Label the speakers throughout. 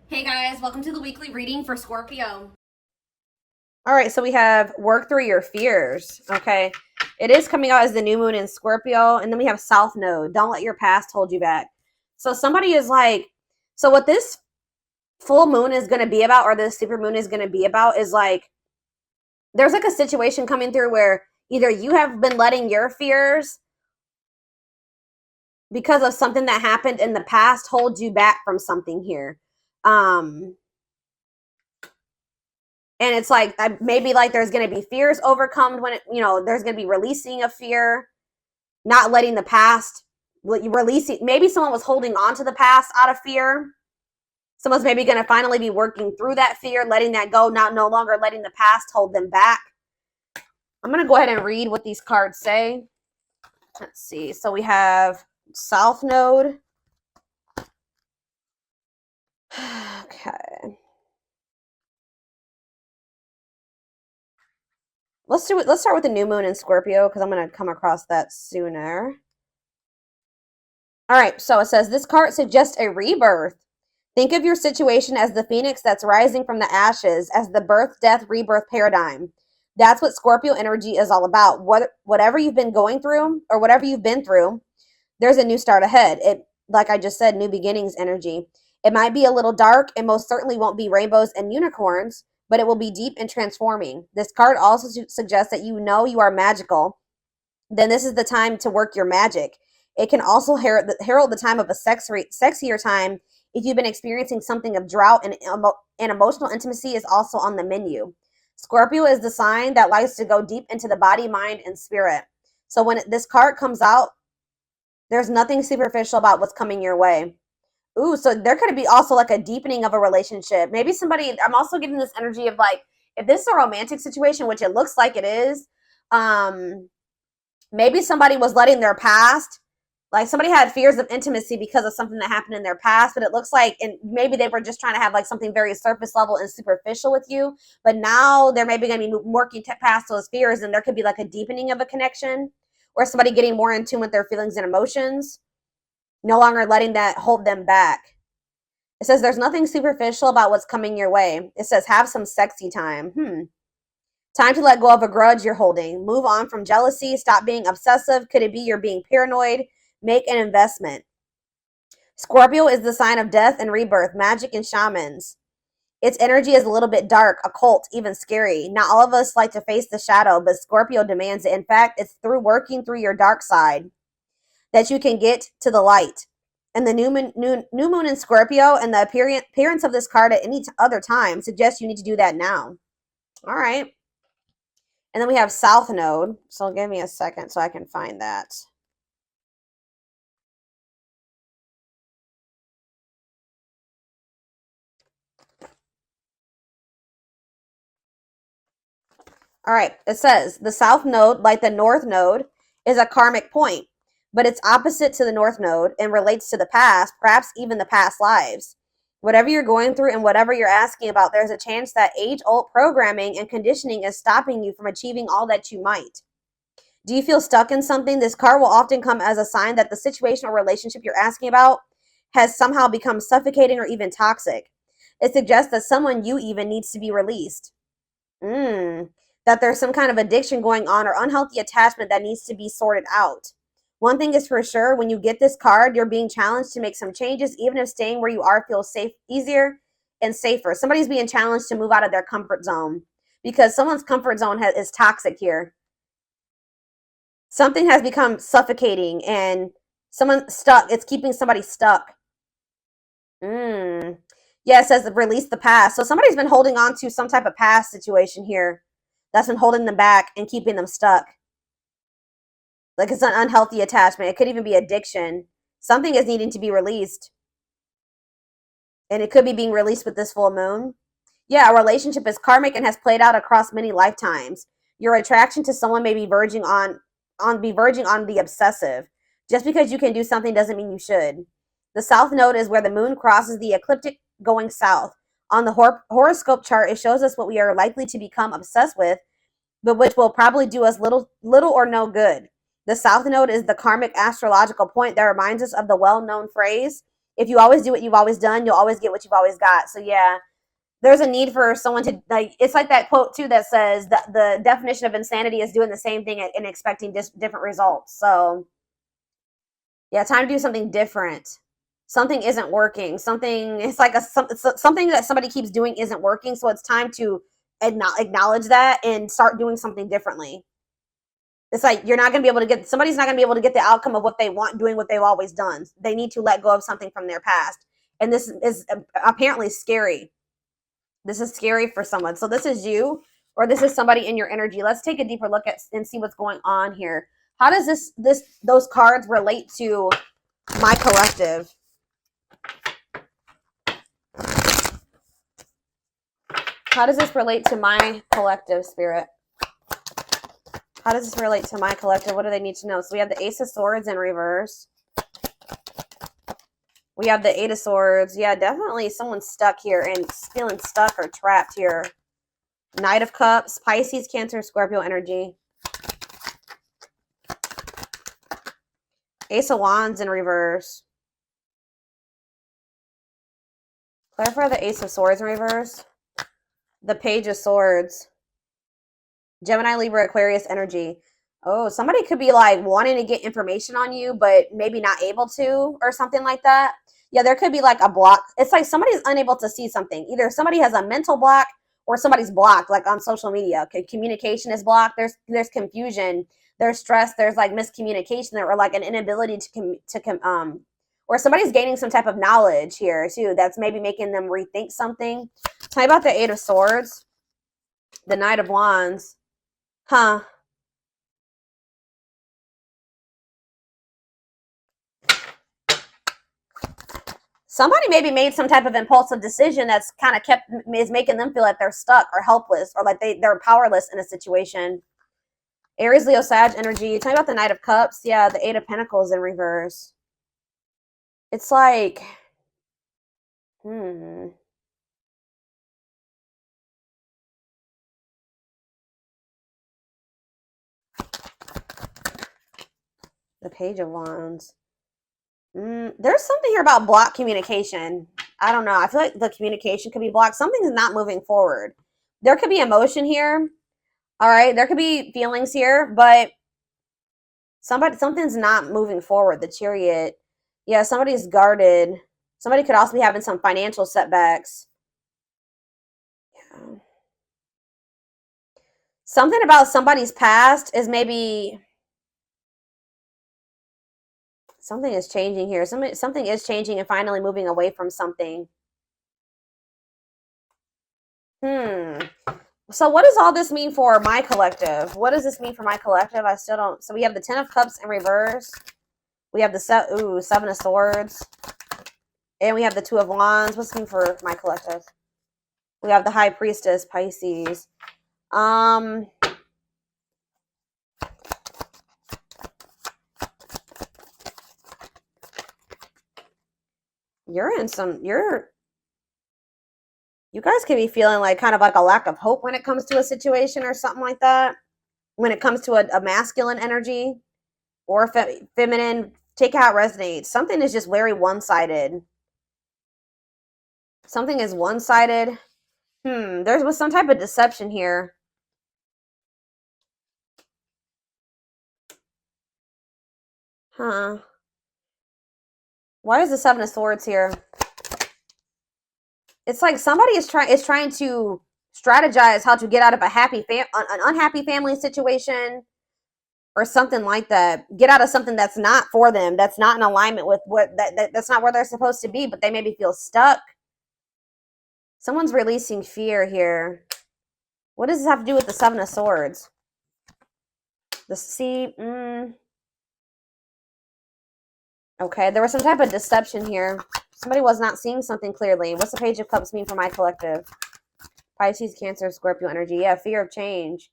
Speaker 1: Hey guys, welcome to the weekly reading for Scorpio.
Speaker 2: All right, so we have work through your fears. Okay. It is coming out as the new moon in Scorpio. And then we have South Node. Don't let your past hold you back. So somebody is like, so what this full moon is going to be about, or this super moon is going to be about, is like, there's like a situation coming through where either you have been letting your fears because of something that happened in the past hold you back from something here. Um, and it's like maybe like there's going to be fears overcome when there's going to be releasing of fear, not letting the past releasing. Maybe someone was holding on to the past out of fear. Someone's maybe going to finally be working through that fear, letting that go, not no longer letting the past hold them back. I'm going to go ahead and read what these cards say. Let's see. So we have South Node. Okay. Let's start with the new moon in Scorpio, because I'm going to come across that sooner. All right, so it says this card suggests a rebirth. Think of your situation as the phoenix that's rising from the ashes, as the birth, death, rebirth paradigm. That's what Scorpio energy is all about. Whatever you've been going through, or whatever you've been through, there's a new start ahead. It, like I just said, new beginnings energy. It might be a little dark, and most certainly won't be rainbows and unicorns, but it will be deep and transforming. This card also suggests that you know you are magical. Then this is the time to work your magic. It can also herald the time of a sexier time if you've been experiencing something of drought, and emotional intimacy is also on the menu. Scorpio is the sign that likes to go deep into the body, mind, and spirit. So when this card comes out, there's nothing superficial about what's coming your way. Ooh, so there could be also like a deepening of a relationship. Maybe somebody, I'm also getting this energy of like, if this is a romantic situation, which it looks like it is, maybe somebody was letting their past, like somebody had fears of intimacy because of something that happened in their past, but it looks like, and maybe they were just trying to have like something very surface level and superficial with you, but now they're maybe going to be working past those fears, and there could be like a deepening of a connection, or somebody getting more in tune with their feelings and emotions, no longer letting that hold them back. It says there's nothing superficial about what's coming your way. It says have some sexy time. Time to let go of a grudge you're holding. Move on from jealousy. Stop being obsessive. Could it be you're being paranoid? Make an investment. Scorpio is the sign of death and rebirth, magic and shamans. Its energy is a little bit dark, occult, even scary. Not all of us like to face the shadow, but Scorpio demands it. In fact, it's through working through your dark side that you can get to the light. And the new moon in Scorpio and the appearance of this card at any other time suggests you need to do that now. All right. And then we have South Node. So give me a second so I can find that. All right. It says the South Node, like the North Node, is a karmic point, but it's opposite to the North Node and relates to the past, perhaps even the past lives. Whatever you're going through and whatever you're asking about, there's a chance that age-old programming and conditioning is stopping you from achieving all that you might. Do you feel stuck in something? This card will often come as a sign that the situation or relationship you're asking about has somehow become suffocating or even toxic. It suggests that someone you even needs to be released. That there's some kind of addiction going on or unhealthy attachment that needs to be sorted out. One thing is for sure, when you get this card, you're being challenged to make some changes, even if staying where you are feels safe, easier and safer. Somebody's being challenged to move out of their comfort zone because someone's comfort zone is toxic here. Something has become suffocating and someone stuck. It's keeping somebody stuck. Yeah, it says release the past. So somebody's been holding on to some type of past situation here that's been holding them back and keeping them stuck. Like it's an unhealthy attachment. It could even be addiction. Something is needing to be released. And it could be being released with this full moon. Yeah, a relationship is karmic and has played out across many lifetimes. Your attraction to someone may be verging on the obsessive. Just because you can do something doesn't mean you should. The South Node is where the moon crosses the ecliptic going south. On the horoscope chart, it shows us what we are likely to become obsessed with, but which will probably do us little or no good. The South Node is the karmic astrological point that reminds us of the well-known phrase, if you always do what you've always done, you'll always get what you've always got. So yeah, there's a need for someone to, like, it's like that quote too that says that the definition of insanity is doing the same thing and expecting different results. So yeah, time to do something different. Something isn't working. Something, it's like something that somebody keeps doing isn't working. So it's time to acknowledge that and start doing something differently. It's like you're not going to be able to get, somebody's not going to be able to get the outcome of what they want doing what they've always done. They need to let go of something from their past. And this is apparently scary. This is scary for someone. So this is you, or this is somebody in your energy. Let's take a deeper look at and see what's going on here. How does those cards relate to my collective? How does this relate to my collective, Spirit? How does this relate to my collective? What do they need to know? So we have the Ace of Swords in reverse. We have the Eight of Swords. Yeah, definitely someone's stuck here and feeling stuck or trapped here. Knight of Cups, Pisces, Cancer, Scorpio energy. Ace of Wands in reverse. Clarify the Ace of Swords in reverse. The Page of Swords. Gemini, Libra, Aquarius energy. Oh, somebody could be like wanting to get information on you, but maybe not able to, or something like that. Yeah, there could be like a block. It's like somebody's unable to see something. Either somebody has a mental block or somebody's blocked, like on social media. Okay, communication is blocked. There's confusion. There's stress. There's like miscommunication there, or like an inability or somebody's gaining some type of knowledge here too. That's maybe making them rethink something. Tell me about the Eight of Swords, the Knight of Wands. Huh. Somebody maybe made some type of impulsive decision that's kind of is making them feel like they're stuck or helpless, or like they're powerless in a situation. Aries, Leo, Sag energy. Tell me about the Knight of Cups. Yeah, the Eight of Pentacles in reverse. It's like, the Page of Wands. There's something here about blocked communication. I don't know. I feel like the communication could be blocked. Something's not moving forward. There could be emotion here. All right. There could be feelings here, but something's not moving forward. The Chariot. Yeah, somebody's guarded. Somebody could also be having some financial setbacks. Yeah. Something about somebody's past is maybe something is changing here. Something is changing and finally moving away from something. So what does all this mean for my collective? What does this mean for my collective? I still don't. So we have the Ten of Cups in reverse. We have the Seven of Swords. And we have the Two of Wands. What's this mean for my collective? We have the High Priestess, Pisces. You guys can be feeling like kind of like a lack of hope when it comes to a situation or something like that. When it comes to a masculine energy or feminine, take how it resonates. Something is just very one-sided. Something is one-sided. There was some type of deception here. Huh. Why is the Seven of Swords here? It's like somebody is trying to strategize how to get out of an unhappy family situation or something like that. Get out of something that's not for them. That's not in alignment with that's not where they're supposed to be, but they maybe feel stuck. Someone's releasing fear here. What does this have to do with the Seven of Swords? Okay, there was some type of deception here. Somebody was not seeing something clearly. What's the Page of Cups mean for my collective? Pisces, Cancer, Scorpio energy. Yeah, fear of change.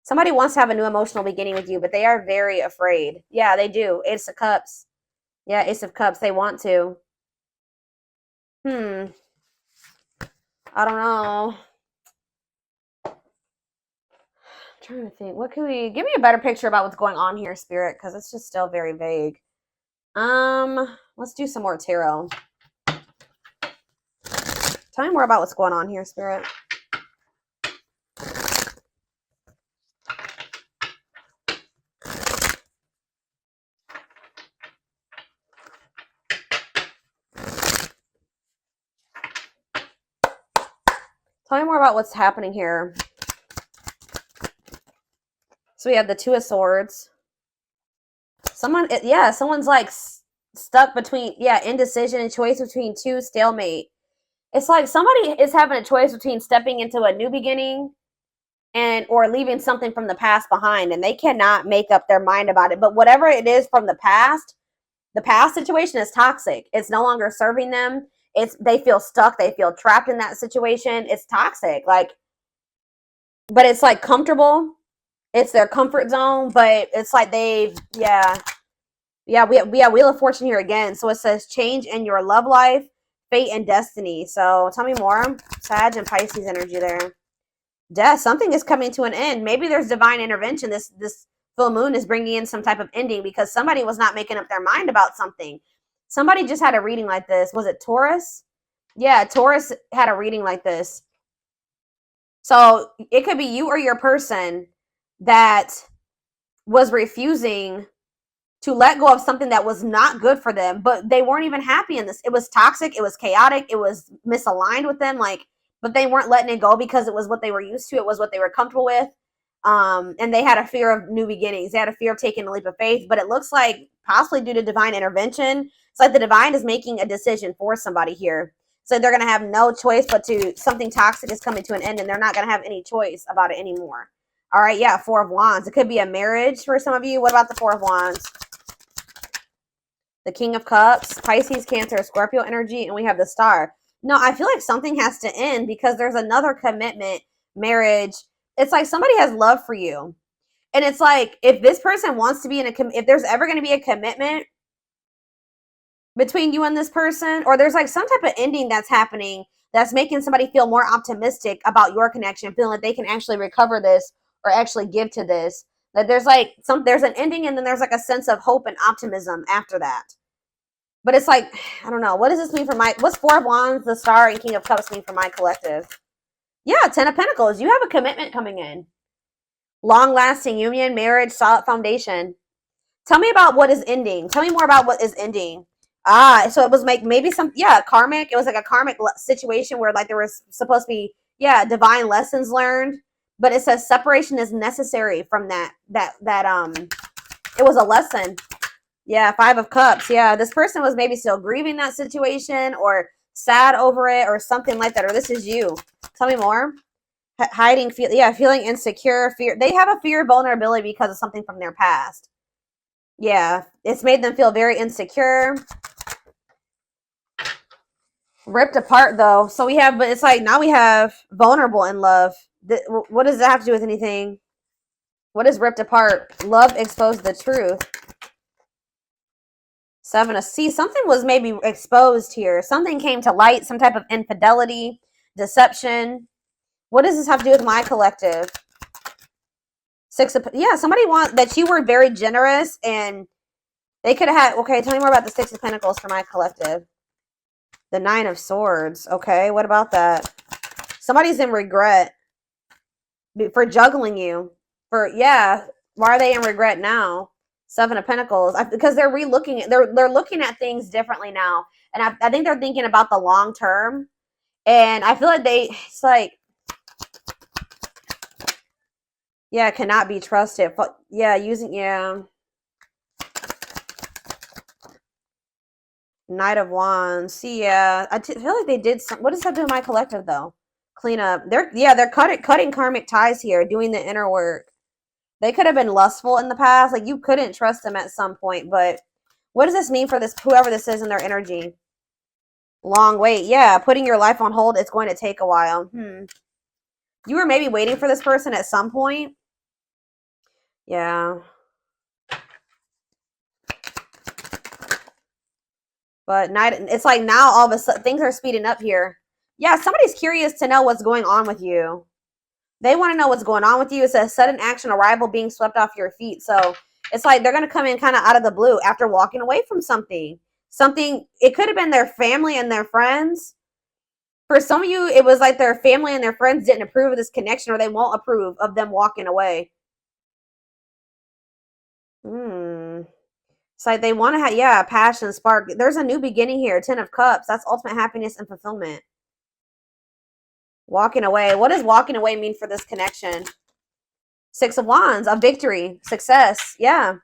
Speaker 2: Somebody wants to have a new emotional beginning with you, but they are very afraid. Yeah, they do. Ace of Cups. Yeah, Ace of Cups. They want to. I don't know. I'm trying to think. What can we... Give me a better picture about what's going on here, Spirit, because it's just still very vague. Let's do some more tarot. Tell me more about what's going on here, Spirit. Tell me more about what's happening here. So we have the Two of Swords. Someone's like stuck between, indecision and choice between two, stalemate. It's like somebody is having a choice between stepping into a new beginning or leaving something from the past behind, and they cannot make up their mind about it. But whatever it is from the past situation is toxic. It's no longer serving them. They feel stuck. They feel trapped in that situation. It's toxic. Like, but it's like comfortable. It's their comfort zone, but it's like we have Wheel of Fortune here again. So it says change in your love life, fate, and destiny. So tell me more. Sag and Pisces energy there. Death. Something is coming to an end. Maybe there's divine intervention. This full moon is bringing in some type of ending because somebody was not making up their mind about something. Somebody just had a reading like this. Was it Taurus? Yeah, Taurus had a reading like this. So it could be you or your person that was refusing to let go of something that was not good for them, but they weren't even happy in this. It was toxic. It was chaotic. It was misaligned with them. But they weren't letting it go because it was what they were used to. It was what they were comfortable with. And they had a fear of new beginnings. They had a fear of taking a leap of faith, but it looks like possibly due to divine intervention. It's like the divine is making a decision for somebody here. So they're going to have no choice but something toxic is coming to an end, and they're not going to have any choice about it anymore. All right, yeah, Four of Wands. It could be a marriage for some of you. What about the Four of Wands? The King of Cups, Pisces, Cancer, Scorpio energy, and we have the Star. No, I feel like something has to end because there's another commitment, marriage. It's like somebody has love for you. And it's like if this person wants to be if there's ever going to be a commitment between you and this person, or there's like some type of ending that's happening that's making somebody feel more optimistic about your connection, feeling like they can actually recover this or actually give to this. That there's an ending, and then there's like a sense of hope and optimism after that. But it's like, I don't know. What does this mean for what's Four of Wands, the Star, and King of Cups mean for my collective? Yeah, Ten of Pentacles. You have a commitment coming in. Long-lasting union, marriage, solid foundation. Tell me about what is ending. Tell me more about what is ending. So it was maybe karmic. It was like a karmic situation where like there was supposed to be, divine lessons learned. But it says separation is necessary from that it was a lesson. Yeah, Five of Cups. Yeah, this person was maybe still grieving that situation or sad over it or something like that. Or this is you. Tell me more. Hiding, feeling insecure, fear. They have a fear of vulnerability because of something from their past. Yeah, it's made them feel very insecure. Ripped apart, though. So but it's like now we have vulnerable in love. What does that have to do with anything? What is ripped apart? Love exposed the truth. Seven of Cups. Something was maybe exposed here. Something came to light. Some type of infidelity, deception. What does this have to do with my collective? Somebody that you were very generous and they could have had. Okay, tell me more about the Six of Pentacles for my collective. The Nine of Swords. Okay, what about that? Somebody's in regret for juggling you. Why are they in regret now? Seven of Pentacles, because they're they're looking at things differently now, and I think they're thinking about the long term, and I feel like cannot be trusted. Knight of Wands. I feel like they did some. What does that do with my collective though? Clean up. They're cutting karmic ties here, doing the inner work. They could have been lustful in the past. Like you couldn't trust them at some point. But what does this mean for whoever this is in their energy? Long wait. Yeah, putting your life on hold. It's going to take a while. You were maybe waiting for this person at some point. Yeah. But it's like now all of a sudden things are speeding up here. Yeah, somebody's curious to know what's going on with you. They want to know what's going on with you. It says sudden action, arrival, being swept off your feet. So It's like they're going to come in kind of out of the blue after walking away from something. Something, it could have been their family and their friends. For some of you, it was like their family and their friends didn't approve of this connection, or they won't approve of them walking away. It's like they want to have, yeah, passion, spark. There's a new beginning here. 10 of Cups. That's ultimate happiness and fulfillment. Walking away. What does walking away mean for this connection? 6 of Wands, a victory, success. Yeah.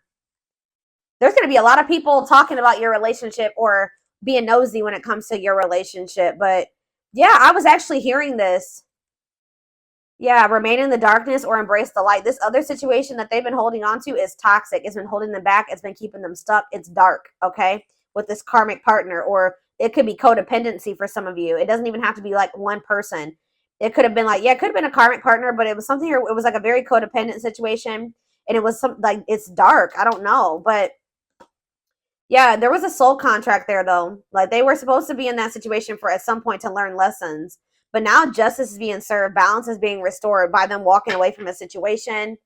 Speaker 2: There's going to be a lot of people talking about your relationship or being nosy when it comes to your relationship. But yeah, I was actually hearing this. Yeah, remain in the darkness or embrace the light. This other situation that they've been holding on to is toxic. It's been holding them back. It's been keeping them stuck. It's dark, okay, with this karmic partner. Or it could be codependency for some of you. It doesn't even have to be like one person. It could have been like, yeah, it could have been a karmic partner, but it was something here. It was like a very codependent situation. And it was some like, it's dark. I don't know. But yeah, there was a soul contract there though. Like they were supposed to be in that situation for at some point to learn lessons. But now justice is being served. Balance is being restored by them walking away from a situation.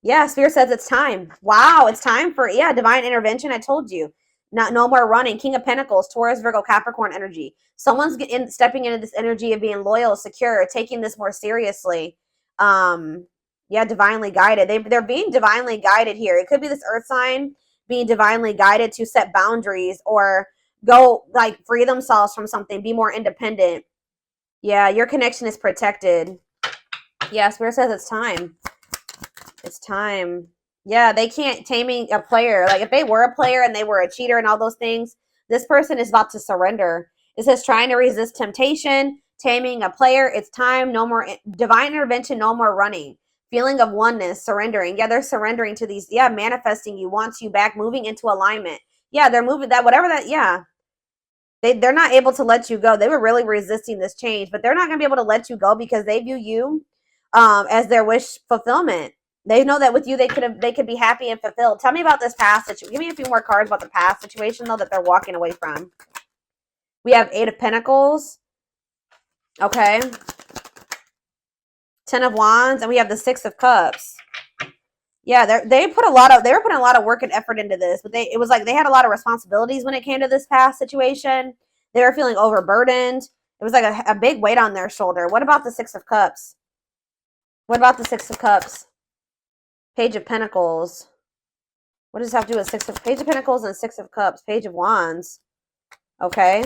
Speaker 2: Yeah, Spirit says it's time. Wow, it's time for, yeah, divine intervention. I told you. No more running. King of Pentacles, Taurus, Virgo, Capricorn energy. Someone's stepping into this energy of being loyal, secure, taking this more seriously. Yeah, divinely guided. They're being divinely guided here. It could be this earth sign being divinely guided to set boundaries or go like free themselves from something, be more independent. Yeah, your connection is protected. Yeah, Spirit says it's time. It's time. Yeah, they can't taming a player. Like if they were a player and they were a cheater and all those things, this person is about to surrender. It says trying to resist temptation, taming a player. It's time. No more divine intervention. No more running. Feeling of oneness, surrendering. Yeah, they're surrendering to these. Yeah, manifesting you, wants you back, moving into alignment. Yeah, they're moving that, whatever that, yeah. They're not able to let you go. They were really resisting this change, but they're not going to be able to let you go because they view you as their wish fulfillment. They know that with you, they could be happy and fulfilled. Tell me about this past situation. Give me a few more cards about the past situation, though, that they're walking away from. We have 8 of Pentacles. Okay. 10 of Wands, and we have the 6 of Cups. Yeah, they were putting a lot of work and effort into this, but it was like they had a lot of responsibilities when it came to this past situation. They were feeling overburdened. It was like a big weight on their shoulder. What about the 6 of Cups? What about the 6 of Cups? Page of Pentacles. What does this have to do with Page of Pentacles and 6 of Cups? Page of Wands. Okay.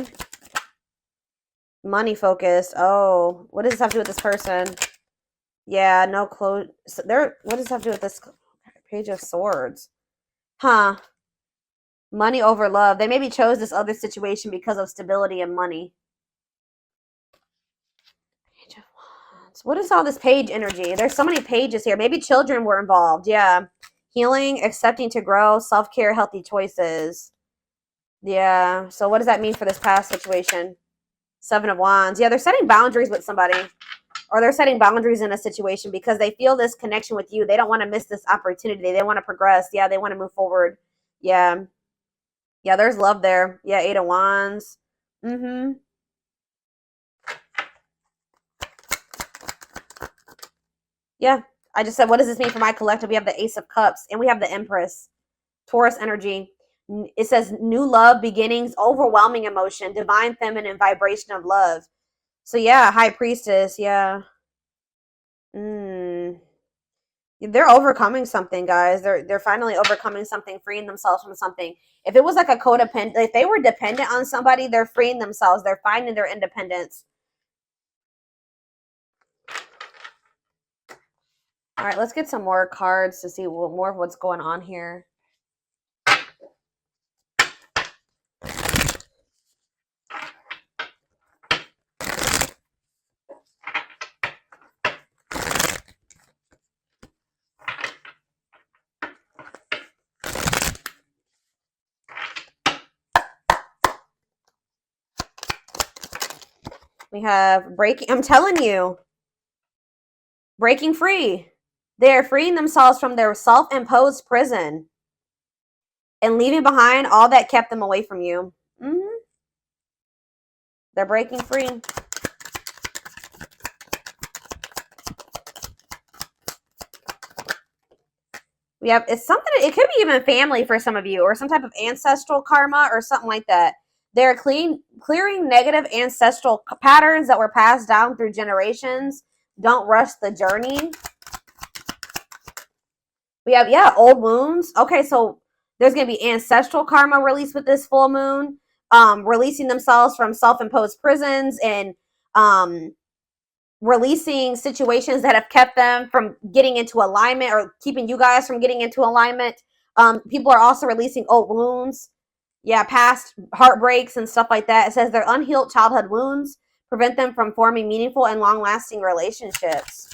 Speaker 2: Money focused. Oh, what does this have to do with this person? Yeah, no clothes. So what does this have to do with this? Page of Swords. Huh. Money over love. They maybe chose this other situation because of stability and money. Page of Wands. What is all this page energy? There's so many pages here. Maybe children were involved. Yeah. Healing, accepting to grow, self-care, healthy choices. Yeah. So what does that mean for this past situation? 7 of Wands. Yeah, they're setting boundaries with somebody. Or they're setting boundaries in a situation because they feel this connection with you. They don't want to miss this opportunity. They want to progress. Yeah, they want to move forward. Yeah. Yeah, there's love there. Yeah, 8 of Wands. Mm-hmm. Yeah, I just said, what does this mean for my collective? We have the Ace of Cups and we have the Empress. Taurus energy. It says new love, beginnings, overwhelming emotion, divine feminine vibration of love. So yeah, High Priestess. Yeah. They're overcoming something, guys. They're finally overcoming something, freeing themselves from something. If it was like a codependent, if they were dependent on somebody, they're freeing themselves. They're finding their independence. All right, let's get some more cards to see more of what's going on here. We have breaking. I'm telling you, breaking free. They are freeing themselves from their self-imposed prison and leaving behind all that kept them away from you. They're breaking free. We have, it's something, it could be even family for some of you, or some type of ancestral karma or something like that. They're clearing negative ancestral patterns that were passed down through generations. Don't rush the journey. We have, yeah, old wounds. Okay, so there's going to be ancestral karma released with this full moon, releasing themselves from self-imposed prisons, and releasing situations that have kept them from getting into alignment, or keeping you guys from getting into alignment. People are also releasing old wounds. Yeah, past heartbreaks and stuff like that. It says their unhealed childhood wounds prevent them from forming meaningful and long-lasting relationships.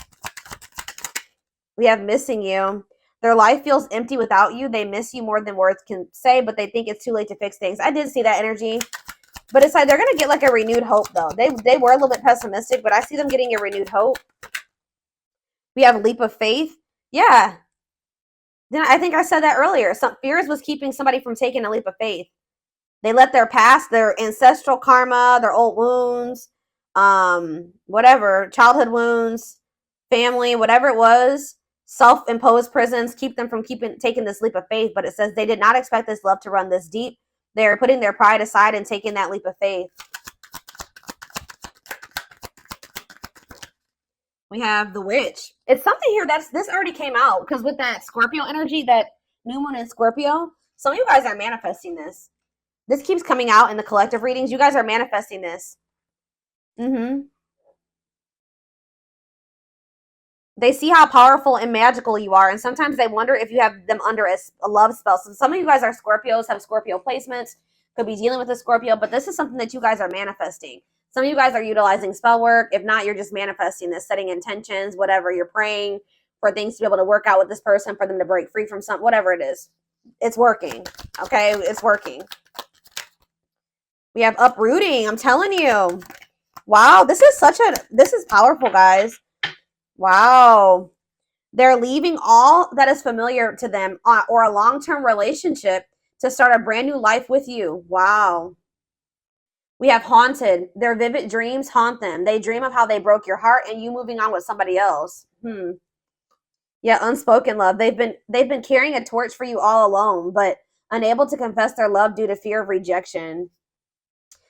Speaker 2: We have missing you. Their life feels empty without you. They miss you more than words can say, but they think it's too late to fix things. I did see that energy. But it's like they're going to get like a renewed hope, though. They were a little bit pessimistic, but I see them getting a renewed hope. We have a leap of faith. Yeah. Then I think I said that earlier. Some fears was keeping somebody from taking a leap of faith. They let their past, their ancestral karma, their old wounds, whatever, childhood wounds, family, whatever it was, self-imposed prisons, keep them from taking this leap of faith. But it says they did not expect this love to run this deep. They're putting their pride aside and taking that leap of faith. We have the witch. It's something here this already came out, because with that Scorpio energy, that new moon in Scorpio, some of you guys are manifesting this. This keeps coming out in the collective readings. You guys are manifesting this. They see how powerful and magical you are, and sometimes they wonder if you have them under a love spell. So some of you guys are Scorpios, have Scorpio placements, could be dealing with a Scorpio, but this is something that you guys are manifesting. Some of you guys are utilizing spell work. If not, you're just manifesting this, setting intentions, whatever. You're praying for things to be able to work out with this person, for them to break free from something, whatever it is. It's working, okay? It's working. We have uprooting. I'm telling you. Wow, this is powerful, guys. Wow. They're leaving all that is familiar to them, or a long-term relationship, to start a brand new life with you. Wow. We have haunted. Their vivid dreams haunt them. They dream of how they broke your heart and you moving on with somebody else. Yeah, unspoken love. They've been carrying a torch for you all alone, but unable to confess their love due to fear of rejection.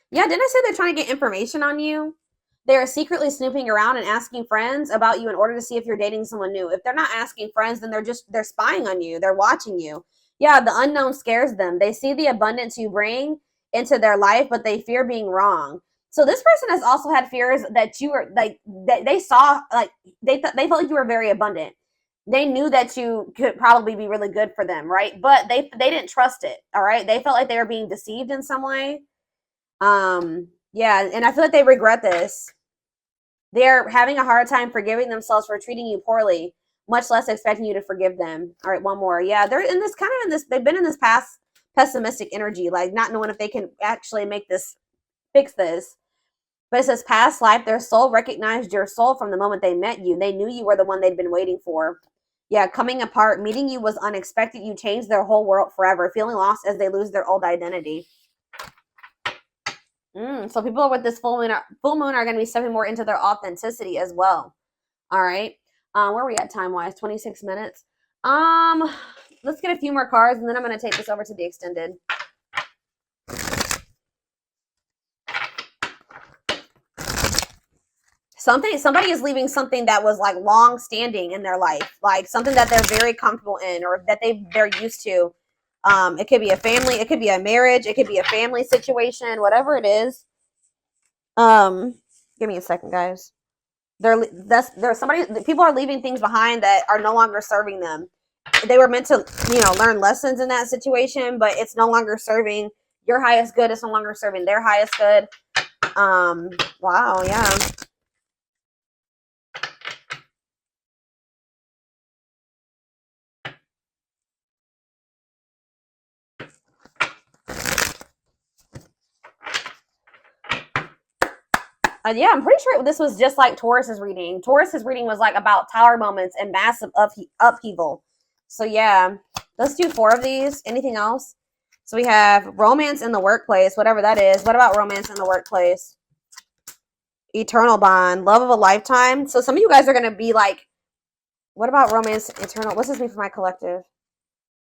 Speaker 2: Yeah, didn't I say they're trying to get information on you? They are secretly snooping around and asking friends about you in order to see if you're dating someone new. If they're not asking friends, then they're spying on you. They're watching you. Yeah, the unknown scares them. They see the abundance you bring into their life, but they fear being wrong. So this person has also had fears that you were like, they saw, like they felt like you were very abundant. They knew that you could probably be really good for them, right? But they didn't trust it. All right, they felt like they were being deceived in some way. Yeah, and I feel like they regret this. They're having a hard time forgiving themselves for treating you poorly, much less expecting you to forgive them. All right, one more. Yeah, they're in this they've been in this past pessimistic energy, like not knowing if they can actually fix this. But it says past life, their soul recognized your soul from the moment they met you. They knew you were the one they'd been waiting for. Yeah, coming apart, meeting you was unexpected. You changed their whole world forever, feeling lost as they lose their old identity. So people with this full moon are going to be stepping more into their authenticity as well. All right. Where are we at time-wise? 26 minutes. Let's get a few more cards, and then I'm going to take this over to the extended. Somebody is leaving something that was like long-standing in their life, like something that they're very comfortable in, or that they're used to. It could be a family, it could be a marriage, it could be a family situation, whatever it is. Give me a second, guys. People are leaving things behind that are no longer serving them. They were meant to, learn lessons in that situation, but it's no longer serving your highest good. It's no longer serving their highest good. Wow, yeah. Yeah, I'm pretty sure this was just like Taurus's reading. Taurus's reading was like about tower moments and massive upheaval. So yeah, let's do 4 of these. Anything else? So we have romance in the workplace, whatever that is. What about romance in the workplace? Eternal bond, love of a lifetime. So some of you guys are going to be like, what about romance eternal? What's this mean for my collective?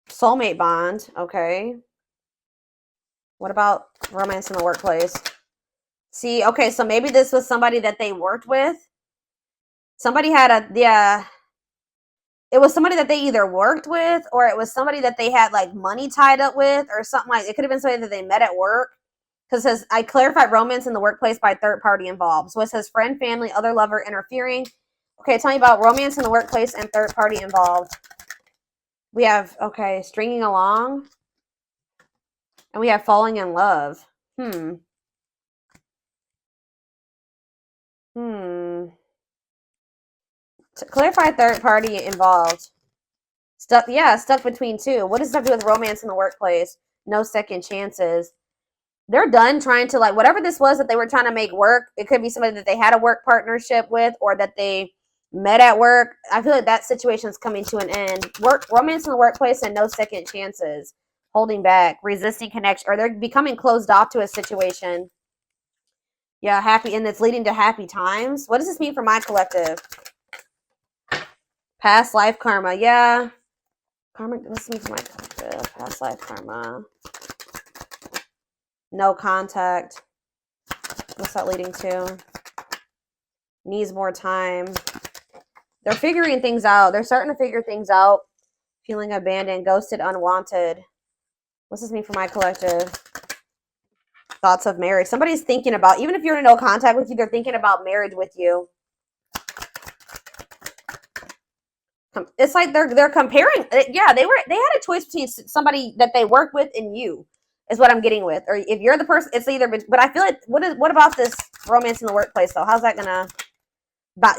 Speaker 2: Soulmate bond. Okay. What about romance in the workplace? See, okay, so maybe this was somebody that they worked with. Somebody had a, yeah, it was somebody that they either worked with or it was somebody that they had like money tied up with or something like, it could have been somebody that they met at work. Because it says, I clarified romance in the workplace by third party involved. So it says friend, family, other lover interfering. Okay, tell me about romance in the workplace and third party involved. We have, okay, stringing along. And we have falling in love. Hmm. To clarify third party involved. Stuck, yeah, stuck between two. What does that have to do with romance in the workplace? No second chances. They're done trying to, like, whatever this was that they were trying to make work. It could be somebody that they had a work partnership with or that they met at work. I feel like that situation is coming to an end. Romance in the workplace and no second chances. Holding back, resisting connection, or they're becoming closed off to a situation. Yeah, happy, and it's leading to happy times. What does this mean for my collective? Past life karma. Yeah. Karma, this means for my collective. Past life karma. No contact. What's that leading to? Needs more time. They're figuring things out. They're starting to figure things out. Feeling abandoned, ghosted, unwanted. What's this mean for my collective? Thoughts of marriage. Somebody's thinking about, even if you're in no contact with you, they're thinking about marriage with you. It's like they're comparing. Yeah, they had a choice between somebody that they work with and you, is what I'm getting with. Or if you're the person, it's either. But I feel like what about this romance in the workplace though? How's that gonna?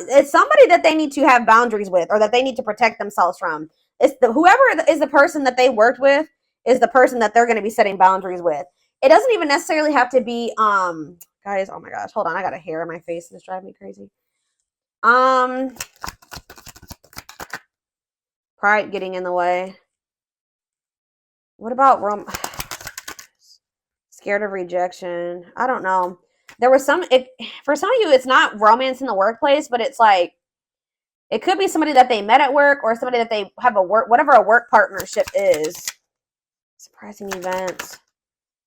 Speaker 2: It's somebody that they need to have boundaries with, or that they need to protect themselves from. It's whoever is the person that they worked with is the person that they're going to be setting boundaries with. It doesn't even necessarily have to be guys. Oh my gosh, hold on, I got a hair in my face. It's driving me crazy. Pride getting in the way. What about scared of rejection? I don't know. There was for some of you, it's not romance in the workplace, but it's like it could be somebody that they met at work or somebody that they have whatever a work partnership is. Surprising events.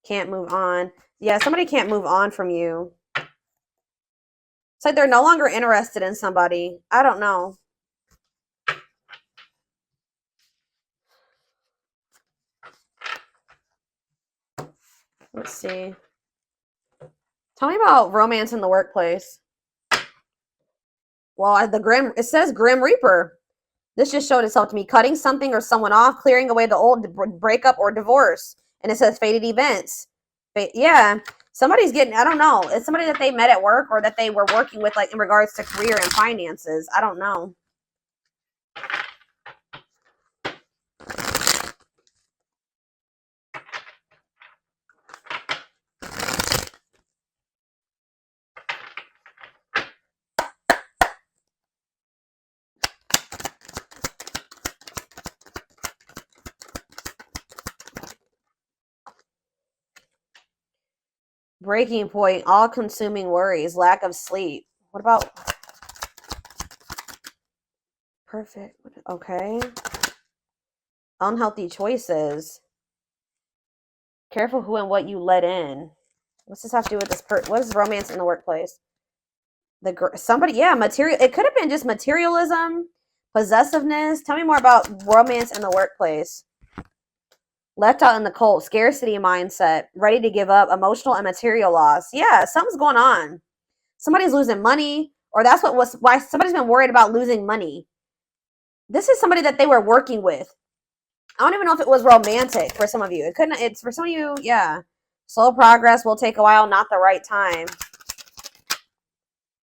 Speaker 2: Can't move on. Yeah, somebody can't move on from you. It's like they're no longer interested in somebody. I don't know. Let's see. Tell me about romance in the workplace. Well, it says Grim Reaper. This just showed itself to me. Cutting something or someone off, clearing away the old, breakup or divorce. And it says fated events. Yeah. Somebody's getting, I don't know. It's somebody that they met at work or that they were working with, like in regards to career and finances. I don't know. Breaking point, all-consuming worries, lack of sleep. What about perfect? Okay. Unhealthy choices. Careful who and what you let in. What's this have to do with this? What is romance in the workplace? Somebody, yeah, material. It could have been just materialism, possessiveness. Tell me more about romance in the workplace. Left out in the cold, scarcity mindset, ready to give up, emotional and material loss. Yeah, something's going on. Somebody's losing money, or that's why somebody's been worried about losing money. This is somebody that they were working with. I don't even know if it was romantic for some of you. It's for some of you, yeah. Slow progress will take a while, not the right time.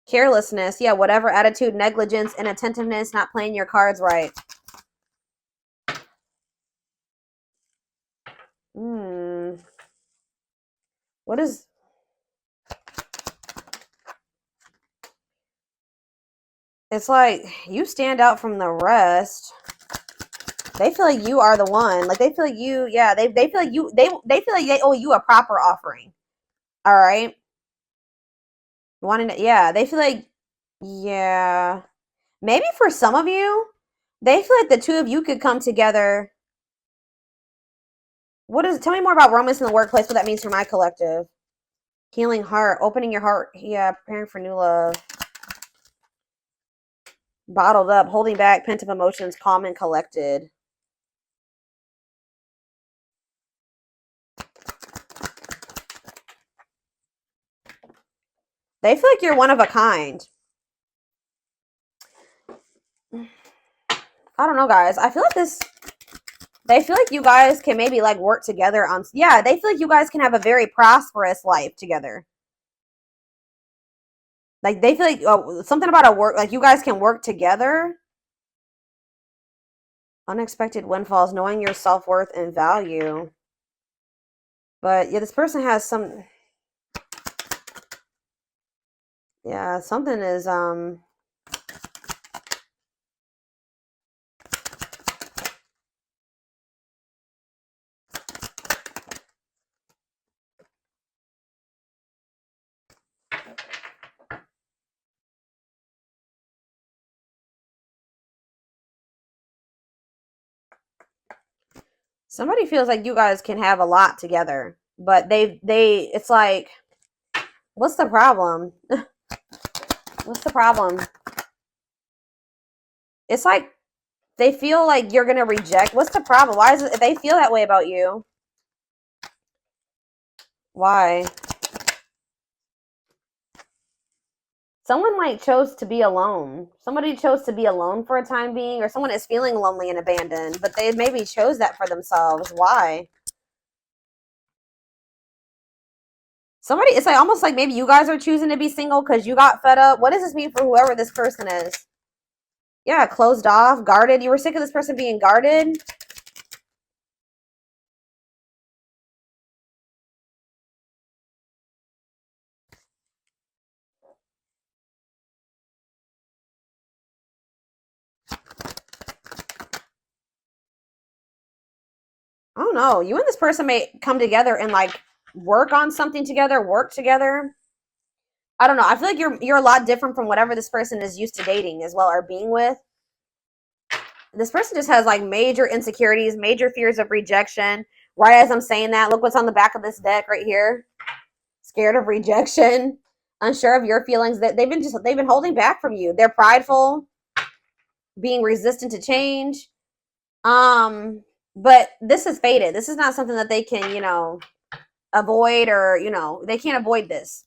Speaker 2: Carelessness, yeah, whatever attitude, negligence, inattentiveness, not playing your cards right. What is... It's like you stand out from the rest. They feel like you are the one. Like they feel like you, yeah, they feel like you, they feel like they owe you a proper offering. All right. Wanting to, yeah, they feel like, yeah. Maybe for some of you, they feel like the two of you could come together. Tell me more about romance in the workplace, what that means for my collective. Healing heart, opening your heart. Yeah, preparing for new love. Bottled up, holding back, pent up emotions, calm and collected. They feel like you're one of a kind. I don't know, guys. I feel like they feel like you guys can maybe like work together on, yeah, they feel like you guys can have a very prosperous life together. Like they feel like something about a work, like you guys can work together. Unexpected windfalls, knowing your self-worth and value. But yeah, this person has some, yeah, something is somebody feels like you guys can have a lot together, but it's like, what's the problem? What's the problem? It's like they feel like you're gonna reject. What's the problem? Why is it they feel that way about you? Why? Someone like chose to be alone. Somebody chose to be alone for a time being, or someone is feeling lonely and abandoned, but they maybe chose that for themselves. Why? Somebody, it's like almost like maybe you guys are choosing to be single because you got fed up. What does this mean for whoever this person is? Yeah, closed off, guarded. You were sick of this person being guarded. I don't know. You and this person may come together and like work on something together, work together. I don't know. I feel like you're a lot different from whatever this person is used to dating as well or being with. This person just has like major insecurities, major fears of rejection. Right as I'm saying that, look what's on the back of this deck right here. Scared of rejection, unsure of your feelings. That they've been holding back from you. They're prideful, being resistant to change. But this is fated. This is not something that they can, avoid, or they can't avoid this.